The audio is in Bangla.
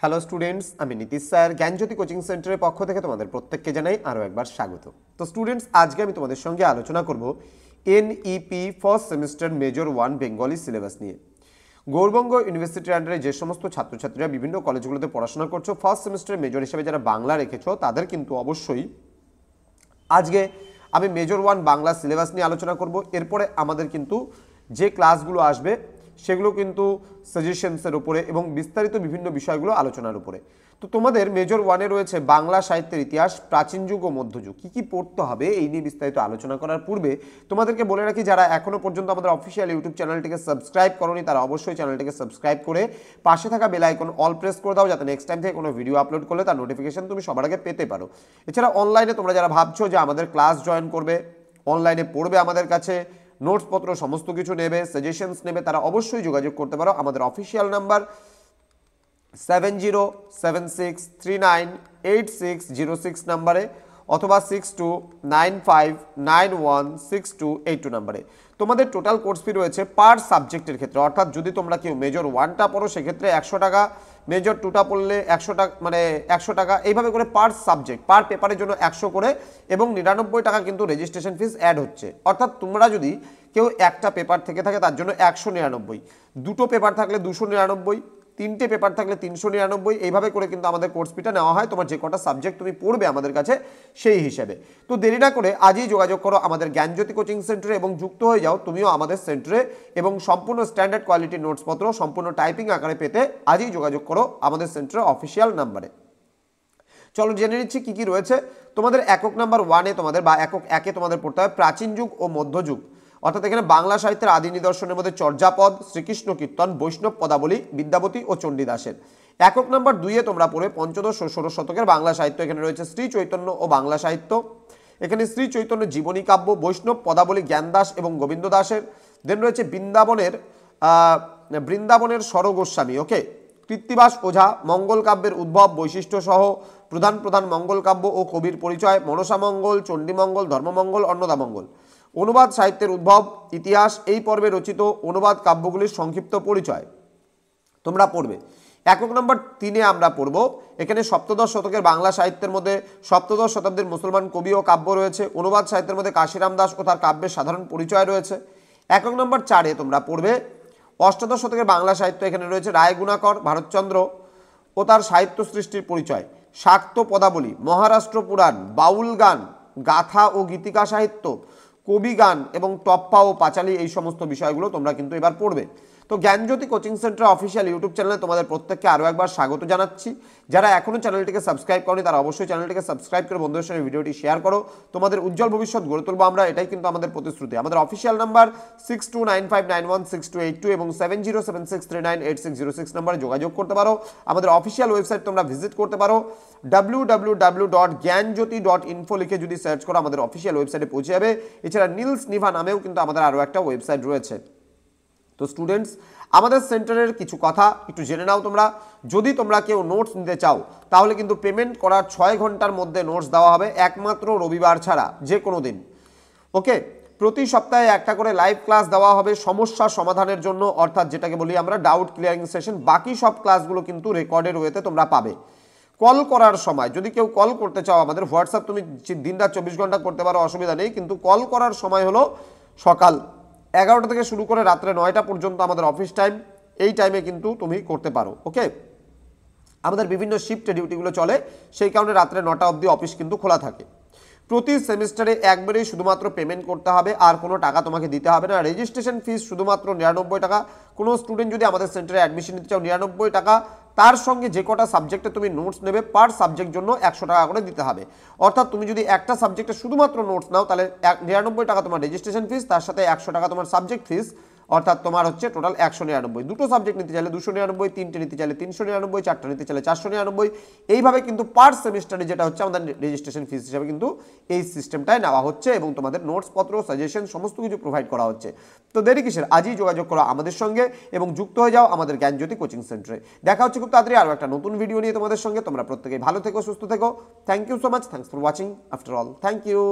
হ্যালো স্টুডেন্টস, আমি নীতিশ স্যার জ্ঞানজ্যোতি কোচিং সেন্টারের পক্ষ থেকে তোমাদের প্রত্যেককে জানাই আরও একবার স্বাগত। তো স্টুডেন্টস, আজকে আমি তোমাদের সঙ্গে আলোচনা করব NEP first semester major 1 Bengali syllabus নিয়ে। গৌরবঙ্গ ইউনিভার্সিটির আন্ডারে যে সমস্ত ছাত্রছাত্রীরা বিভিন্ন কলেজগুলোতে পড়াশোনা করছো, ফার্স্ট সেমিস্টার মেজর হিসেবে যারা বাংলা রেখেছো, তাদের কিন্তু অবশ্যই আজকে আমি মেজর 1 বাংলা সিলেবাস নিয়ে আলোচনা করব। এরপরে আমাদের কিন্তু যে ক্লাসগুলো আসবে সেগুলো কিন্তু সাজেশনসের উপরে এবং বিস্তারিত বিভিন্ন বিষয়গুলো আলোচনার উপরে। তো তোমাদের মেজর 1-এ রয়েছে বাংলা সাহিত্যের ইতিহাস, প্রাচীন যুগ ও মধ্যযুগ। কী কী পড়তে হবে এই নিয়ে বিস্তারিত আলোচনা করার পূর্বে তোমাদেরকে বলে রাখি, যারা এখনও পর্যন্ত আমাদের অফিসিয়াল ইউটিউব চ্যানেলটিকে সাবস্ক্রাইব করোনি তারা অবশ্যই চ্যানেলটিকে সাবস্ক্রাইব করে পাশে থাকা বেল আইকন অল প্রেস করে দাও, যাতে নেক্সট টাইম থেকে কোনো ভিডিও আপলোড করলে তার নোটিফিকেশন তুমি সবার আগে পেতে পারো। এছাড়া অনলাইনে তোমরা যারা ভাবছো যে আমাদের ক্লাস জয়েন করবে, অনলাইনে পড়বে আমাদের কাছে, নোটসপত্র সমস্ত কিছু নেবে, সাজেশনস নেবে, তারা অবশ্যই যোগাযোগ করতে পারো আমাদের অফিসিয়াল নাম্বার 7076398606 নাম্বারে অথবা 6295916282 নাম্বারে। তোমাদের টোটাল কোর্স ফি রয়েছে পার সাবজেক্টের ক্ষেত্রে, অর্থাৎ যদি তোমরা কেউ মেজর 1টা পড়ো সেক্ষেত্রে 100 টাকা, মেজর 2টা পড়লে 100 টাকা, মানে 100 টাকা, এইভাবে করে পার সাবজেক্ট পার পেপারের জন্য 100 করে, এবং 99 টাকা কিন্তু রেজিস্ট্রেশন ফিস অ্যাড হচ্ছে। অর্থাৎ তোমরা যদি কেউ একটা পেপার থেকে থাকে তার জন্য 199, দুটো পেপার থাকলে 299, তিনটে পেপার থাকলে 399, এইভাবে করে কিন্তু আমাদের কোর্স ফিটা নেওয়া হয় তোমার যে কটা সাবজেক্ট তুমি পড়বে আমাদের কাছে সেই হিসেবে। তো দেরি না করে আজই যোগাযোগ করো আমাদের জ্ঞানজ্যোতি কোচিং সেন্টারে এবং যুক্ত হয়ে যাও তুমিও আমাদের সেন্টারে, এবং সম্পূর্ণ স্ট্যান্ডার্ড কোয়ালিটির নোটসপত্র সম্পূর্ণ টাইপিং আকারে পেতে আজই যোগাযোগ করো আমাদের সেন্টারের অফিসিয়াল নাম্বারে। চলো জেনে নিচ্ছি কী কী রয়েছে। তোমাদের একক নাম্বার 1-এ তোমাদের বা একক 1-এ তোমাদের পড়তে হবে প্রাচীন যুগ ও মধ্যযুগ, অর্থাৎ এখানে বাংলা সাহিত্যের আদি নিদর্শনের মধ্যে চর্যাপদ, শ্রীকৃষ্ণ কীর্তন, বৈষ্ণব পদাবলী, বিদ্যাপতি ও চণ্ডীদাসের। একক নাম্বার 2-এ তোমরা পড়বে পঞ্চদশ ও ষোড়শ শতকের বাংলা সাহিত্য। এখানে রয়েছে শ্রী চৈতন্য ও বাংলা সাহিত্য। এখানে শ্রী চৈতন্যের জীবনী কাব্য, বৈষ্ণব পদাবলী জ্ঞানদাস এবং গোবিন্দ দাসের। দেন রয়েছে বৃন্দাবনের স্বরগোস্বামী, ওকে, কৃত্তিবাস ওঝা, মঙ্গল কাব্যের উদ্ভব, বৈশিষ্ট্য সহ প্রধান প্রধান মঙ্গল কাব্য ও কবির পরিচয়, মনসামঙ্গল, চণ্ডীমঙ্গল, ধর্মমঙ্গল, অন্নদামঙ্গল। অনুবাদ সাহিত্যের উদ্ভব, ইতিহাস, এই পর্বে রচিত অনুবাদ কাব্যগুলির সংক্ষিপ্ত পরিচয় তোমরা পড়বে। একক নম্বর 3-এ আমরা পড়ব এখানে সপ্তদশ শতকের বাংলা সাহিত্যের মধ্যে সপ্তদশ শতাব্দীর মুসলমান কবি ও কাব্য রয়েছে। অনুবাদ সাহিত্যের মধ্যে কাশিরাম দাস ও তার কাব্যের সাধারণ পরিচয় রয়েছে। একক নম্বর 4-এ তোমরা পড়বে অষ্টাদশ শতকের বাংলা সাহিত্য। এখানে রয়েছে রায় গুণাকর, ভারতচন্দ্র ও তার সাহিত্য সৃষ্টির পরিচয়, শাক্ত পদাবলী, মহারাষ্ট্র পুরাণ, বাউল গান, গাথা ও গীতিকা সাহিত্য, কবি গান এবং টপ্পা ও পাঁচালী, এই সমস্ত বিষয়গুলো তোমরা কিন্তু এবার পড়বে। তো জ্ঞানজ্যোতি কোচিং সেন্টার অফিসিয়াল ইউটিউব চ্যানেলে তোমাদের প্রত্যেককে আরও একবার স্বাগত জানাচ্ছি। যারা এখনও চ্যানেলটিকে সাবস্ক্রাইব করনি তারা অবশ্যই চ্যানেলটিকে সাবস্ক্রাইব করে বন্ধুদের সঙ্গে ভিডিওটি শেয়ার করো। তোমাদের উজ্জ্বল ভবিষ্যৎ গড়ে তুলবো আমরা, এটাই কিন্তু আমাদের প্রতিশ্রুতি। আমাদের অফিসিয়াল নাম্বার 6295916282 এবং 7076398606 নাম্বারে যোগাযোগ করতে পারো। আমাদের অফিসিয়াল ওয়েবসাইট তোমরা ভিজিট করতে পারো, www.gyanjyoti.info লিখে যদি সার্চ করো আমাদের অফিসিয়াল ওয়েবসাইটে পৌঁছে যাবে। এছাড়া নীলস নিভা নামেও কিন্তু আমাদের আরও একটা ওয়েবসাইট রয়েছে। তো স্টুডেন্টস, আমাদের সেন্টারের কিছু কথা একটু জেনে নাও তোমরা। যদি তোমরা কেউ নোটস নিতে চাও তাহলে কিন্তু পেমেন্ট করার 6 ঘন্টার মধ্যে নোটস দেওয়া হবে, একমাত্র রবিবার ছাড়া যে কোনো দিন, ওকে। প্রতি সপ্তাহে একটা করে লাইভ ক্লাস দেওয়া হবে সমস্যা সমাধানের জন্য, অর্থাৎ যেটাকে বলি আমরা ডাউট ক্লিয়ারিং সেশন। বাকি সব ক্লাসগুলো কিন্তু রেকর্ডেড ওয়েতে তোমরা পাবে। কল করার সময় যদি কেউ কল করতে চাও আমাদের হোয়াটসঅ্যাপ তুমি দিনরাত 24 ঘন্টা করতে পারো, অসুবিধা নেই, কিন্তু কল করার সময় হলো সকাল 11টা থেকে শুরু করে রাত্রে 9টা পর্যন্ত আমাদের অফিস টাইম, এই টাইমে কিন্তু তুমি করতে পারো, ওকে। আমাদের বিভিন্ন শিফটে ডিউটিগুলো চলে, সেই কারণে রাত্রে 9টা অবধি অফিস কিন্তু খোলা থাকে। প্রতি সেমিস্টারে একবারেই শুধুমাত্র পেমেন্ট করতে হবে, আর কোনো টাকা তোমাকে দিতে হবে না। রেজিস্ট্রেশন ফিস শুধুমাত্র 99 টাকা। কোনো স্টুডেন্ট যদি আমাদের সেন্টারে অ্যাডমিশন নিতে চাও 99 টাকা, তার সঙ্গে যে কটা সাবজেক্টে তুমি নোটস নেবে পার সাবজেক্ট জন্য 100 টাকা করে দিতে হবে। অর্থাৎ তুমি যদি একটা সাবজেক্টে শুধুমাত্র নোটস নাও তাহলে 99 টাকা তোমার রেজিস্ট্রেশন ফিস, তার সাথে 100 টাকা তোমার সাবজেক্ট ফিস, অর্থাৎ তোমার হচ্ছে টোটাল 199। দুটো সাবজেক্ট নিতে চাইলে 299, তিনটে নিতে চাইলে 399, চারটে নিতে চাইলে 499। এইভাবে কিন্তু পার সেমিস্টারে যেটা হচ্ছে আমাদের রেজিস্ট্রেশন ফিস হিসেবে কিন্তু এই সিস্টেমটাই নেওয়া হচ্ছে, এবং তোমাদের নোটসপত্র, সাজেশন সমস্ত কিছু প্রোভাইড করা হচ্ছে। তো দেরি কিসের, আজই যোগাযোগ করো আমাদের সঙ্গে এবং যুক্ত হয়ে যাও আমাদের জ্ঞানজ্যোতি কোচিং সেন্টারে। দেখা হচ্ছে খুব তাড়াতাড়ি আরও একটা নতুন ভিডিও নিয়ে তোমাদের সঙ্গে। তোমরা প্রত্যেকেই ভালো থেকো, সুস্থ থেকো। Thank you so much, thanks for watching after all, thank you.